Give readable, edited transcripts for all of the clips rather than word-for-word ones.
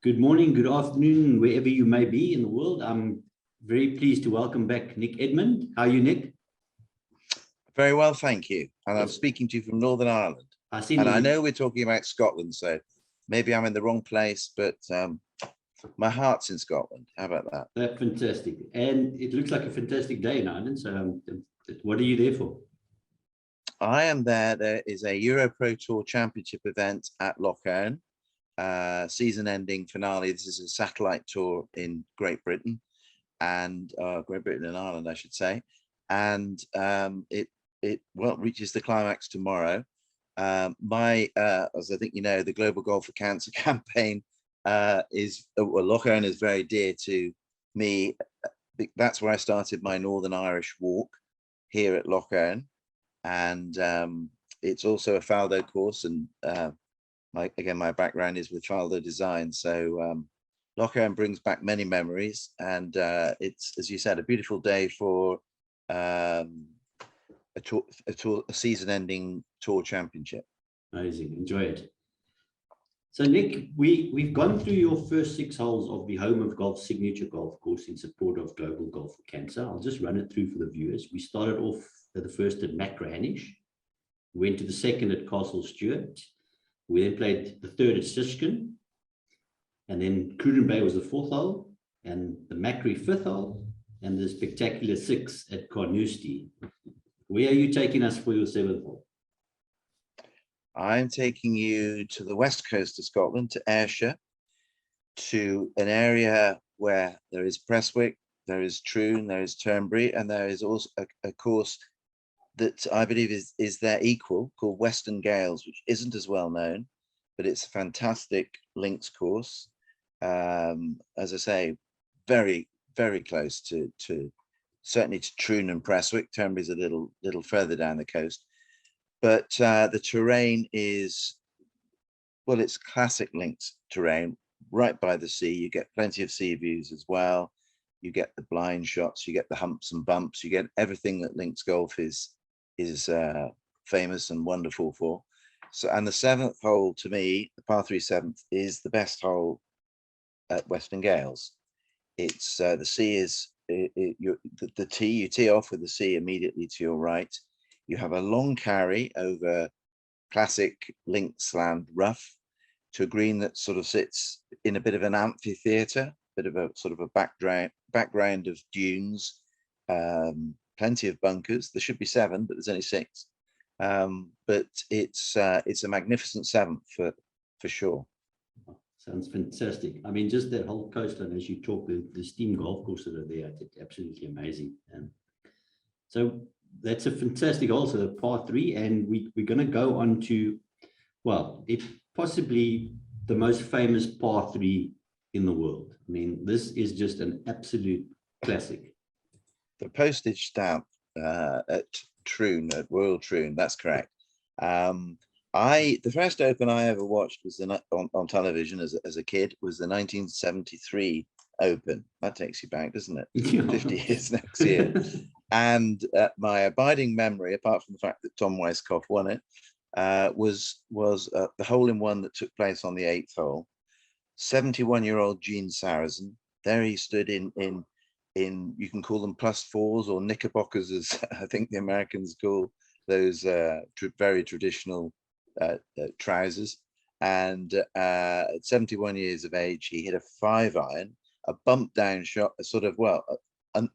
Good morning, good afternoon, wherever you may be in the world. I'm very pleased to welcome back Nick Edmund. How are you, Nick? Very well, thank you. And I'm Yes. speaking to you from Northern Ireland. I see. And I know we're talking about Scotland, so maybe I'm in the wrong place, but my heart's in Scotland. How about that? That's fantastic. And it looks like a fantastic day in Ireland. So what are you there for? I am there. There is a Euro Pro Tour Championship event at Lochern, season-ending finale. This is a satellite tour in Great Britain and Great Britain and Ireland, I should say. And it reaches the climax tomorrow. As I think you know, the Global Golf for Cancer campaign Lochern is very dear to me. That's where I started my Northern Irish walk, here at Lochern, and it's also a Fouter course. And my background is with Fouter design, so Lochern brings back many memories, and it's, as you said, a beautiful day for a season-ending tour championship. Amazing, enjoy it. So Nick, we've gone through your first 6 holes of the Home of Golf signature golf course in support of Global Golf for Cancer. I'll just run it through for the viewers. We started off at the first at Macrahanish, went to the second at Castle Stewart. We then played the third at Sishkin, and then Cruden Bay was the 4th hole, and the Macri 5th hole, and the spectacular 6 at Carnoustie. Where are you taking us for your 7th hole? I'm taking you to the west coast of Scotland, to Ayrshire, to an area where there is Prestwick, there is Troon, there is Turnberry, and there is also a course that I believe is their equal, called Western Gales, which isn't as well known, but it's a fantastic links course. As I say, very, very close to certainly to Troon and Prestwick. Turnberry's a little further down the coast. But the terrain is, well, it's classic links terrain, right by the sea. You get plenty of sea views as well. You get the blind shots, you get the humps and bumps, you get everything that links golf is famous and wonderful for. So, and the 7th hole, to me, the par 3 7th, is the best hole at Western Gales. It's the sea is the tee. You tee off with the sea immediately to your right. You have a long carry over classic links land rough to a green that sort of sits in a bit of an amphitheatre, bit of a sort of a background of dunes, plenty of bunkers. There should be 7, but there's only 6. But it's a magnificent 7th for sure. Sounds fantastic. I mean, just that whole coastline, as you talk, the steam golf courses that are there, it's absolutely amazing. So that's a fantastic also, the par 3, and we're going to go on to, well, it possibly the most famous par 3 in the world. I mean, this is just an absolute classic. The Postage stamp at Troon, at Royal Troon, that's correct. The first Open I ever watched was on television as a kid, was the 1973 Open. That takes you back, doesn't it? Yeah. 50 years next year. And my abiding memory, apart from the fact that Tom Weiskopf won it, was the hole-in-one that took place on the 8th hole. 71-year-old Gene Sarazen. There he stood in you can call them +4s or knickerbockers, as I think the Americans call those very traditional trousers. And at 71 years of age, he hit a 5-iron, a bump down shot, a sort of,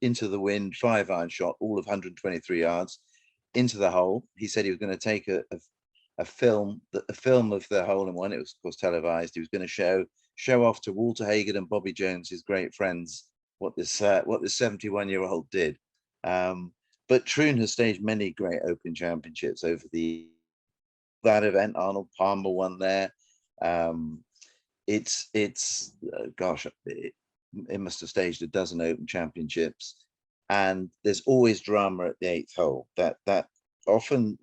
into the wind 5-iron shot, all of 123 yards into the hole. He said he was going to take a film of the hole-in-one. It was, of course, televised. He was going to show off to Walter Hagen and Bobby Jones, his great friends, what this 71-year-old did. But Troon has staged many great Open championships over that event. Arnold Palmer won there. It must have staged a dozen Open championships, and there's always drama at the 8th hole. That often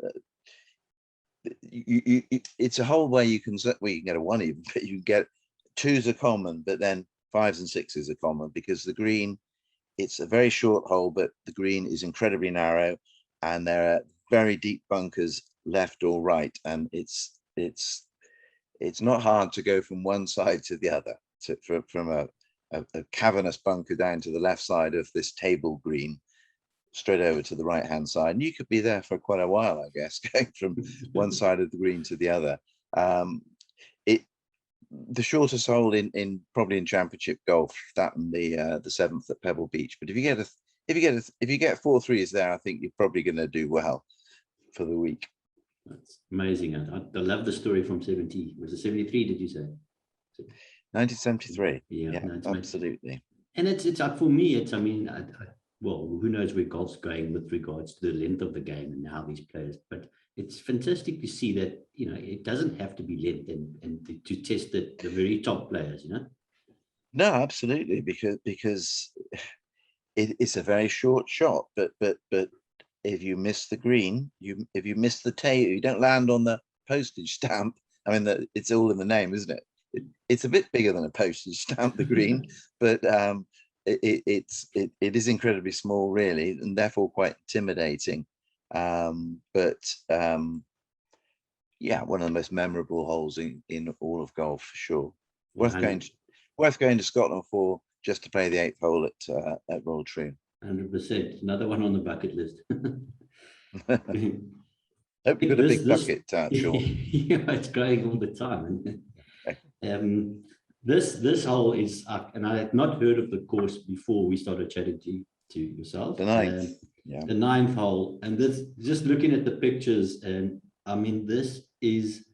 it's a hole where you can get a 1 even, but you can get 2s are common, but then 5s and 6s are common, because the green, it's a very short hole, but the green is incredibly narrow, and there are very deep bunkers left or right, and it's it's not hard to go from one side to the other, from a cavernous bunker down to the left side of this table green, straight over to the right hand side. And you could be there for quite a while, I guess, going from one side of the green to the other. The shortest hole in probably in championship golf, that and the seventh at Pebble Beach. But if you get 4 threes there, I think you're probably going to do well for the week. That's amazing. I love the story from 70. Was it 73? Did you say? 1973. Yeah, no, absolutely. And it's for me. It's, I mean, well, who knows where golf's going with regards to the length of the game and how these players, but it's fantastic to see that, you know, it doesn't have to be length and to test the very top players, you know. No, absolutely, because it's a very short shot, but if you miss the green, if you miss the tail, you don't land on the postage stamp. I mean, it's all in the name, isn't it? It's a bit bigger than a postage stamp, the green, but it is incredibly small, really, and therefore quite intimidating. Yeah, one of the most memorable holes in all of golf for sure. Worth going to Scotland for, just to play the 8th hole at Royal Troon. 100%. Another one on the bucket list. Hope you got a big bucket, Sean. Yeah, it's growing all the time. This hole is, and I had not heard of the course before we started chatting to yourself. The 9th, yeah. The 9th hole, and this, just looking at the pictures, and I mean, this is,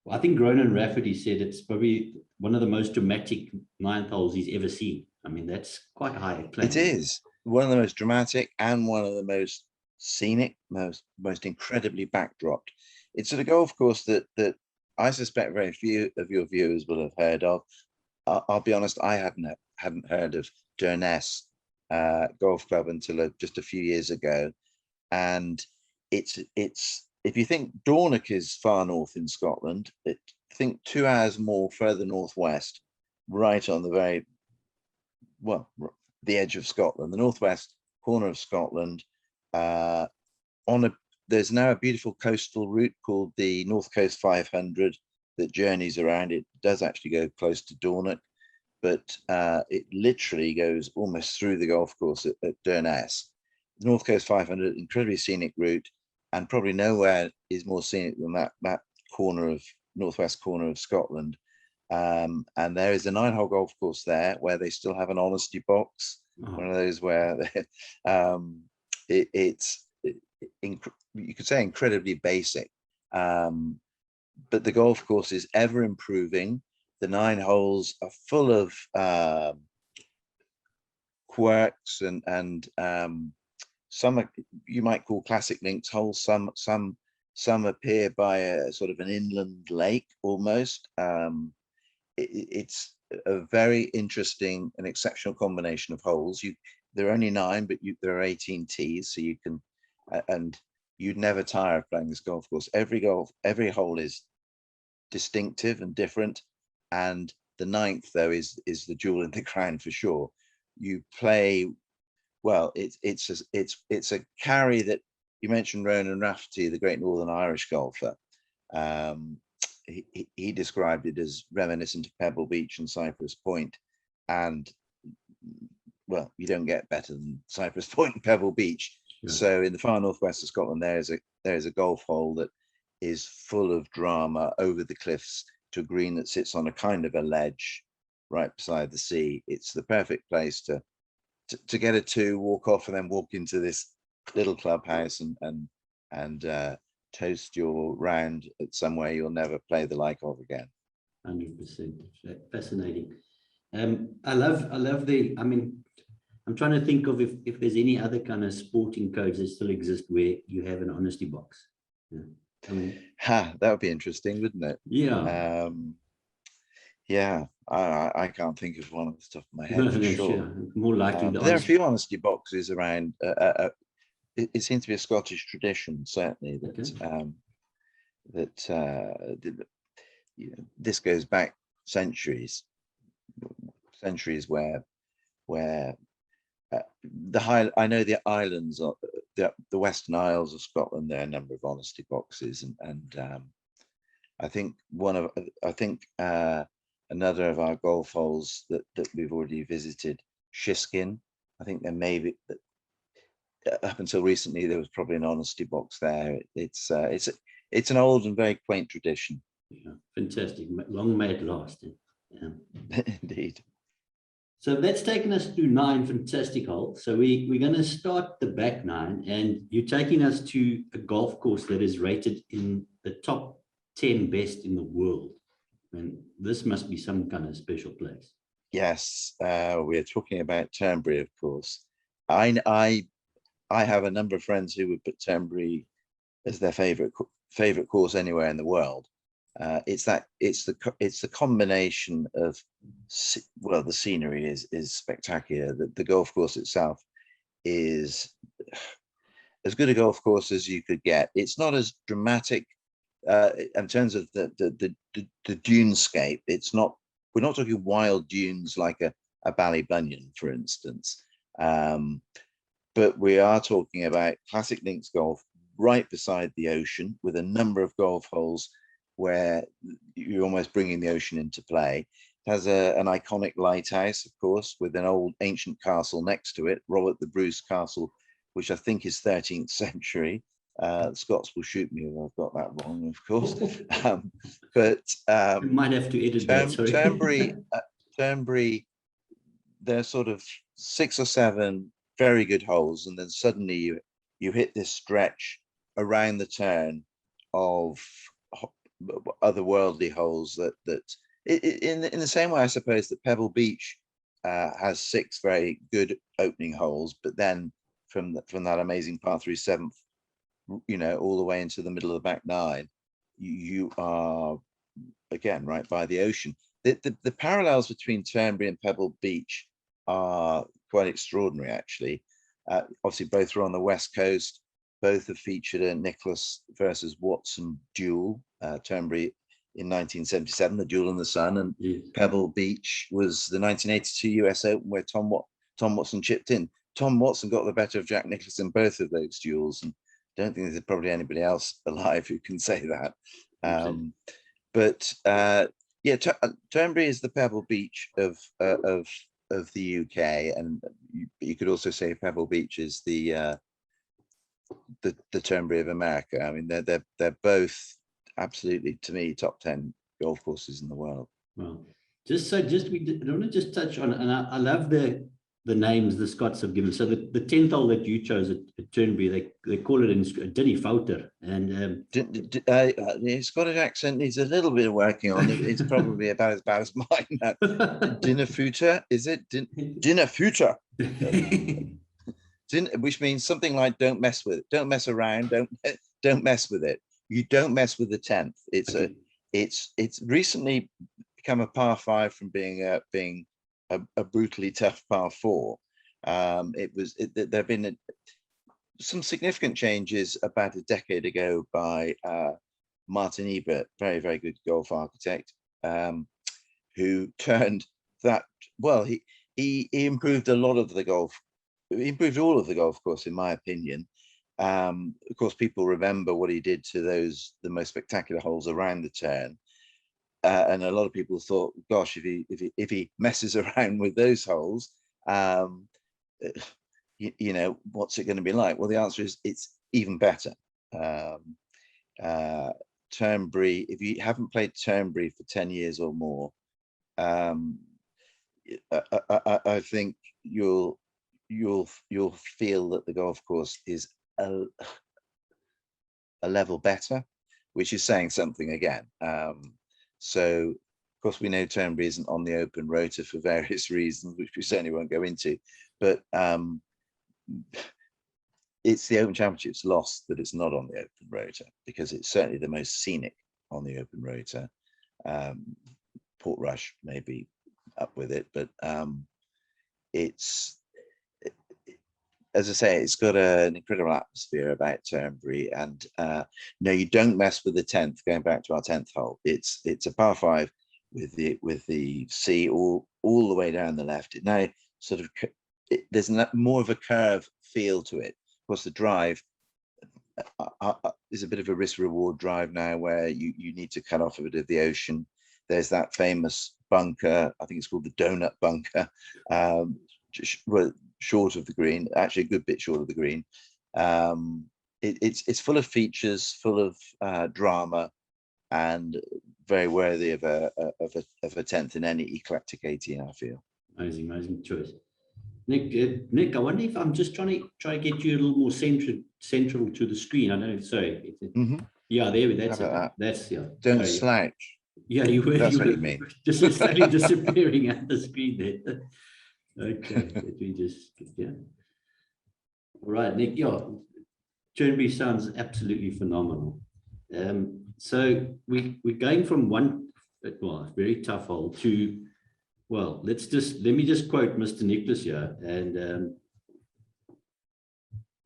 I think Ronan Rafferty said it's probably one of the most dramatic 9th holes he's ever seen. I mean, that's quite high claim. It is one of the most dramatic and one of the most scenic, most incredibly backdropped. It's at a golf course that I suspect very few of your viewers will have heard of. I'll be honest, I hadn't heard of Durness Golf Club until just a few years ago, and it's if you think Dornoch is far north in Scotland, think 2 hours more further northwest, right on the very, well, the edge of Scotland, the northwest corner of Scotland. There's now a beautiful coastal route called the North Coast 500 that journeys around. It does actually go close to Dornoch, but it literally goes almost through the golf course at Durness. The North Coast 500, incredibly scenic route, and probably nowhere is more scenic than that corner of northwest corner of Scotland. And there is a 9-hole golf course there where they still have an honesty box. One of those where you could say incredibly basic, but the golf course is ever improving. The 9 holes are full of quirks and some you might call classic links holes. Some appear by a sort of an inland lake almost. It's a very interesting and exceptional combination of holes. There are only 9, but there are 18 tees, so you can, and you'd never tire of playing this golf course. Every hole is distinctive and different, and the 9th though is the jewel in the crown for sure. You play well. It's a carry that you mentioned. Ronan Rafferty, the great Northern Irish golfer. He described it as reminiscent of Pebble Beach and Cypress Point, and well, you don't get better than Cypress Point and Pebble Beach. Yeah. So in the far northwest of Scotland, there is a golf hole that is full of drama over the cliffs to a green that sits on a kind of a ledge right beside the sea. It's the perfect place to get a 2, walk off, and then walk into this little clubhouse and toast your round at somewhere you'll never play the like of again. 100%. Fascinating. I love the, I mean, I'm trying to think of if there's any other kind of sporting codes that still exist where you have an honesty box. Yeah. I mean, that would be interesting, wouldn't it? Yeah. Yeah, I can't think of one off the top of my head. No, for sure. More likely, there are a few honesty boxes around. It seems to be a Scottish tradition, certainly, that this goes back centuries where I know the islands, the Western Isles of Scotland, there are a number of honesty boxes, and I think another of our golf holes that we've already visited, Shiskin. I think there may be, up until recently, there was probably an honesty box there. It's an old and very quaint tradition. Yeah, fantastic. Long may it last. Yeah. Indeed. So that's taken us through 9 fantastic holes. So we're going to start the back 9, and you're taking us to a golf course that is rated in the top 10 best in the world. And this must be some kind of special place. Yes, we're talking about Turnberry, of course. I have a number of friends who would put Turnberry as their favorite course anywhere in the world. It's the combination of, well, the scenery is spectacular. The golf course itself is as good a golf course as you could get. It's not as dramatic in terms of the dunescape. We're not talking wild dunes like a Ballybunion, for instance. But we are talking about classic links golf right beside the ocean, with a number of golf holes where you're almost bringing the ocean into play. It has an iconic lighthouse, of course, with an old ancient castle next to it, Robert the Bruce Castle, which I think is 13th century. The Scots will shoot me if I've got that wrong, of course. You might have to edit that. Sorry. Turnberry, there's sort of 6 or 7 very good holes, and then suddenly you hit this stretch around the turn of otherworldly holes that in the same way, I suppose, that Pebble Beach has 6 very good opening holes, but then from that amazing par 3 7th, all the way into the middle of the back 9, you are again right by the ocean. The parallels between Turnberry and Pebble Beach are quite extraordinary, actually. Obviously, both are on the West Coast. Both have featured a Nicklaus versus Watson duel. Turnberry in 1977, the duel in the sun, and Pebble Beach was the 1982 US Open, where Tom Watson chipped in. Tom Watson got the better of Jack Nicklaus in both of those duels, and I don't think there's probably anybody else alive who can say that. Turnberry is the Pebble Beach of the UK, and you could also say Pebble Beach is the Turnberry of America. I mean, they're both absolutely, to me, top 10 golf courses in the world. Well, we don't want to just touch on, and I love the names the Scots have given. So the 10th hole that you chose at Turnberry, they call it in Dinna Fouter, and his Scottish accent needs a little bit of working on. It's probably about as bad as mine. Dinna Fouter, is it? Dinna Fouter. Which means something like don't mess with it, don't mess around, don't mess with it. You don't mess with the 10th. It's recently become a par 5 from being a brutally tough par 4. There have been some significant changes about a decade ago by Martin Ebert, very, very good golf architect, who turned that, well, he improved a lot of the golf. He improved all of the golf course, in my opinion. Of course, people remember what he did to the most spectacular holes around the turn. And a lot of people thought, gosh, if he messes around with those holes, what's it going to be like? Well, the answer is it's even better. Turnberry, if you haven't played Turnberry for 10 years or more, I think you'll feel that the golf course is a level better, which is saying something again. So, of course, we know Turnberry isn't on the open rota for various reasons, which we certainly won't go into. But it's the Open Championship's loss that it's not on the open rota, because it's certainly the most scenic on the open rota. Portrush may be up with it, but it's, as I say, it's got an incredible atmosphere about Turnberry, and no, you don't mess with the 10th. Going back to our 10th hole, it's a par 5 with the sea all the way down the left. It now there's more of a curve feel to it. Of course, the drive is a bit of a risk reward drive now, where you need to cut off a bit of the ocean. There's that famous bunker, I think it's called the donut bunker, short of the green, actually a good bit short of the green. It's full of features, full of drama, and very worthy of a 10th in any eclectic 18, I feel. Amazing choice. Nick, I wonder if I'm just trying to get you a little more central to the screen. I know, sorry. Yeah, that's it. That's, yeah. Don't sorry. slouch. Yeah, you were. That's what you mean. Just slightly disappearing at the screen there. Okay, let me just, yeah. All right, Nick, yeah, Turnberry sounds absolutely phenomenal. So we're going from one, well, very tough hole to, well, let me just quote Mr. Nicholas here. And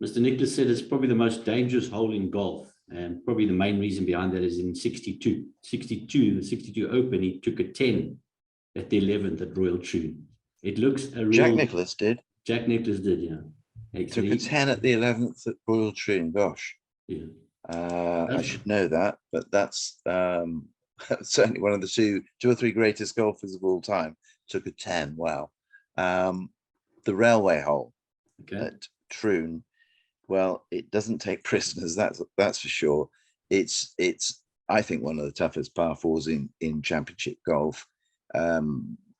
Mr. Nicholas said it's probably the most dangerous hole in golf. And probably the main reason behind that is in the 62 Open, he took a 10 at the 11th at Royal Troon. It looks a real... Jack Nicklaus did, yeah. Took a 10 at the 11th at Royal Troon, gosh. Yeah. I should know that, but that's certainly one of the two or three greatest golfers of all time. Took a 10, wow. The railway hole at Troon, well, it doesn't take prisoners, that's for sure. It's I think one of the toughest par fours in championship golf.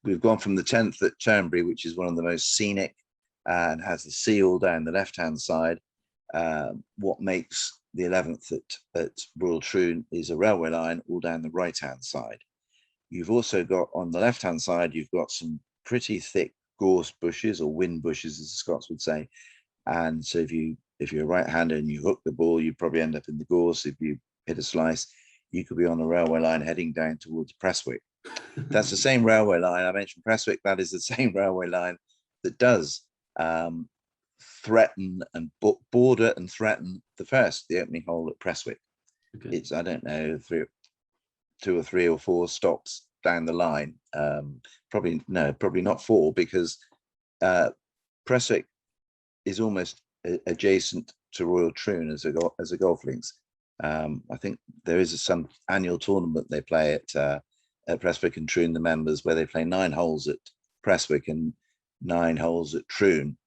We've gone from the 10th at Turnberry, which is one of the most scenic and has the sea all down the left-hand side. What makes the 11th at Royal Troon is a railway line all down the right-hand side. You've also got on the left-hand side, you've got some pretty thick gorse bushes, or wind bushes, as the Scots would say. And so if you're a right-hander and you hook the ball, you probably end up in the gorse. If you hit a slice, you could be on a railway line heading down towards Prestwick. That's the same railway line. I mentioned Prestwick. That is the same railway line that does threaten and border and threaten the opening hole at Prestwick. It's, I don't know, 2 or 3 or 4 stops down the line. Probably not 4, because Prestwick is almost adjacent to Royal Troon as a golf links. I think there is some annual tournament they play at Prestwick and Troon, the members, where they play 9 holes at Prestwick and 9 holes at Troon.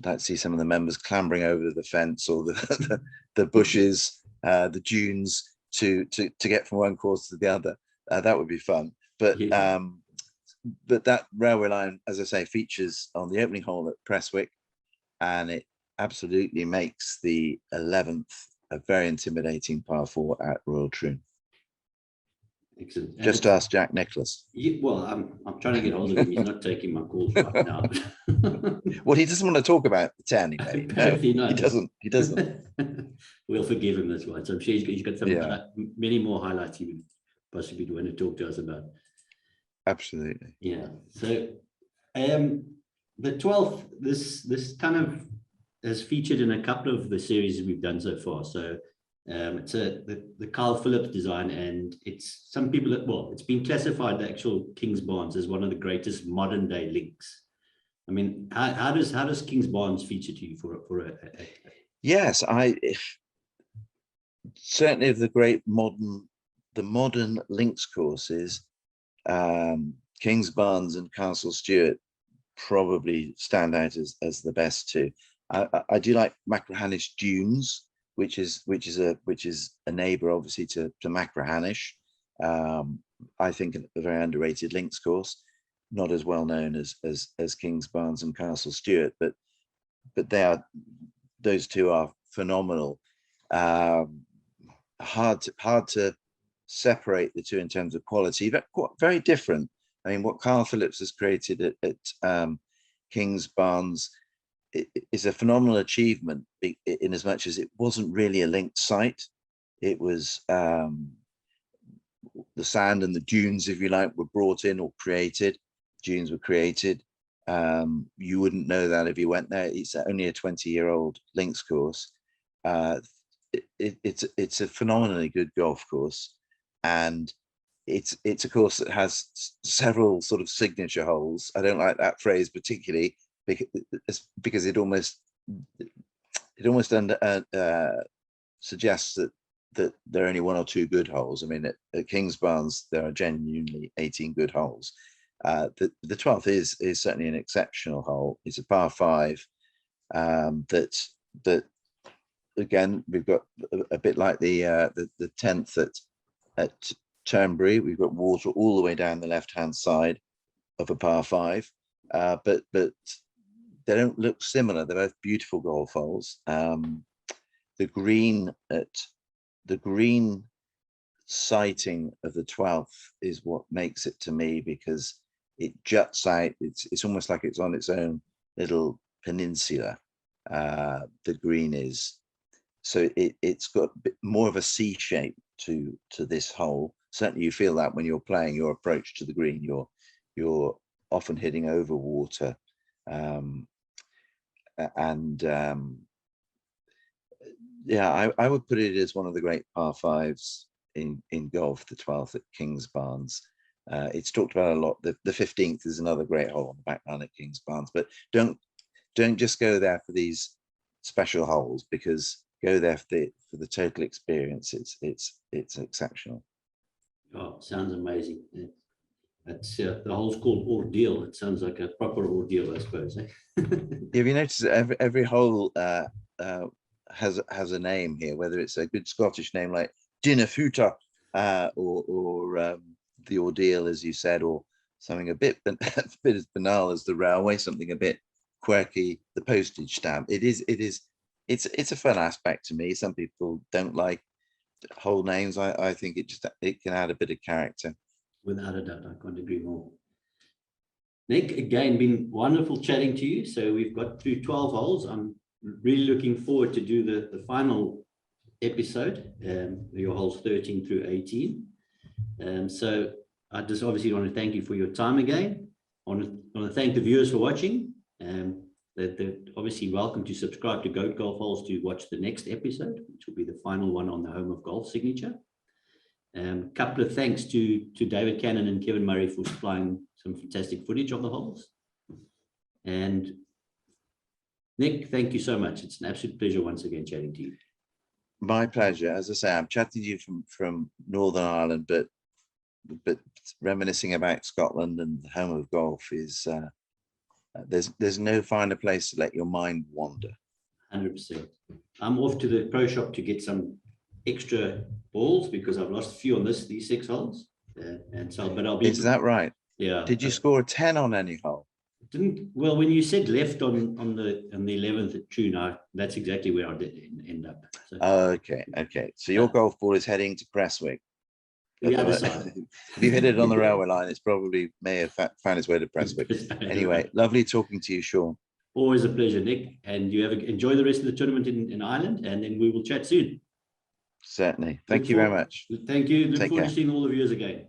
I'd see some of the members clambering over the fence or the bushes, the dunes to get from one course to the other. That would be fun. But that railway line, as I say, features on the opening hole at Prestwick, and it absolutely makes the 11th a very intimidating par 4 at Royal Troon. Excellent. Just ask Jack Nicklaus. Well, I'm trying to get hold of him. He's not taking my calls right now. Well, he doesn't want to talk about the 10. Apparently no, he doesn't. We'll forgive him this one. So I'm sure he's got some many more highlights he would possibly want to talk to us about. Absolutely. Yeah. So the 12th, this kind of has featured in a couple of the series we've done so far. So it's the Carl Phillips design, and it's some people it's been classified, the actual Kingsbarns, as one of the greatest modern day links. I mean, how does Kingsbarns feature to you for a Yes, certainly of the modern links courses, Kingsbarns and Castle Stewart probably stand out as the best two. I do like Machrihanish Dunes, which is a neighbour, obviously, to Machrihanish. I think a very underrated links course, not as well known as Kingsbarns and Castle Stewart, but those two are phenomenal. Hard to separate the two in terms of quality, but very different. I mean, what Carl Phillips has created at Kingsbarns is a phenomenal achievement, in as much as it wasn't really a linked site. It was the sand and the dunes, if you like, were brought in or created. Dunes were created. You wouldn't know that if you went there. It's only a 20-year-old links course. It's a phenomenally good golf course, and it's a course that has several sort of signature holes. I don't like that phrase particularly, because it almost it almost suggests that there are only 1 or 2 good holes. I mean, at Kingsbarns, there are genuinely 18 good holes. The 12th is certainly an exceptional hole. It's a par 5 that again, we've got a bit like the 10th at Turnberry. We've got water all the way down the left-hand side of a par 5, but they don't look similar. They're both beautiful golf holes. The green sighting of the 12th is what makes it to me, because it juts out. It's almost like it's on its own little peninsula. The green is, so it's got a bit more of a C shape to this hole. Certainly you feel that when you're playing your approach to the green. You're often hitting over water, yeah, I would put it as one of the great par 5s in golf, the 12th at Kingsbarns. It's talked about a lot. The 15th is another great hole on the back nine at Kingsbarns, but don't just go there for these special holes, because go there for the total experience. It's exceptional. Oh, sounds amazing. That's the hole's called Orrdeal. It sounds like a proper ordeal, I suppose. Eh? Have you noticed that every hole has a name here, whether it's a good Scottish name like Dinna, Fouter, or the Orrdeal, as you said, or something a bit as banal as the railway, something a bit quirky, the postage stamp. It's a fun aspect to me. Some people don't like whole names. I think it can add a bit of character. Without a doubt, I can't agree more. Nick, again, been wonderful chatting to you. So we've got through 12 holes. I'm really looking forward to do the final episode, your holes 13 through 18. So I just obviously want to thank you for your time again. I want to thank the viewers for watching. They're obviously welcome to subscribe to Goat Golf Holes to watch the next episode, which will be the final one on the Home of Golf signature. Couple of thanks to David Cannon and Kevin Murray for supplying some fantastic footage of the holes. And Nick, thank you so much. It's an absolute pleasure once again chatting to you. My pleasure. As I say, I'm chatting to you from Northern Ireland, but reminiscing about Scotland and the home of golf is there's no finer place to let your mind wander. 100%. I'm off to the pro shop to get some extra balls because I've lost a few on these 6 holes, and so but I'll be. Is that right? Yeah. Did you score a 10 on any hole? Didn't. Well, when you said left on the 11th at Troon, that's exactly where I did end up. So, okay. So your golf ball is heading to Prestwick. The other side. If you hit it on the railway line, it's probably may have found its way to Prestwick. Anyway, lovely talking to you, Sean. Always a pleasure, Nick. And you enjoy the rest of the tournament in Ireland, and then we will chat soon. Certainly. Thank you very much. Thank you. Look forward to seeing all the viewers again.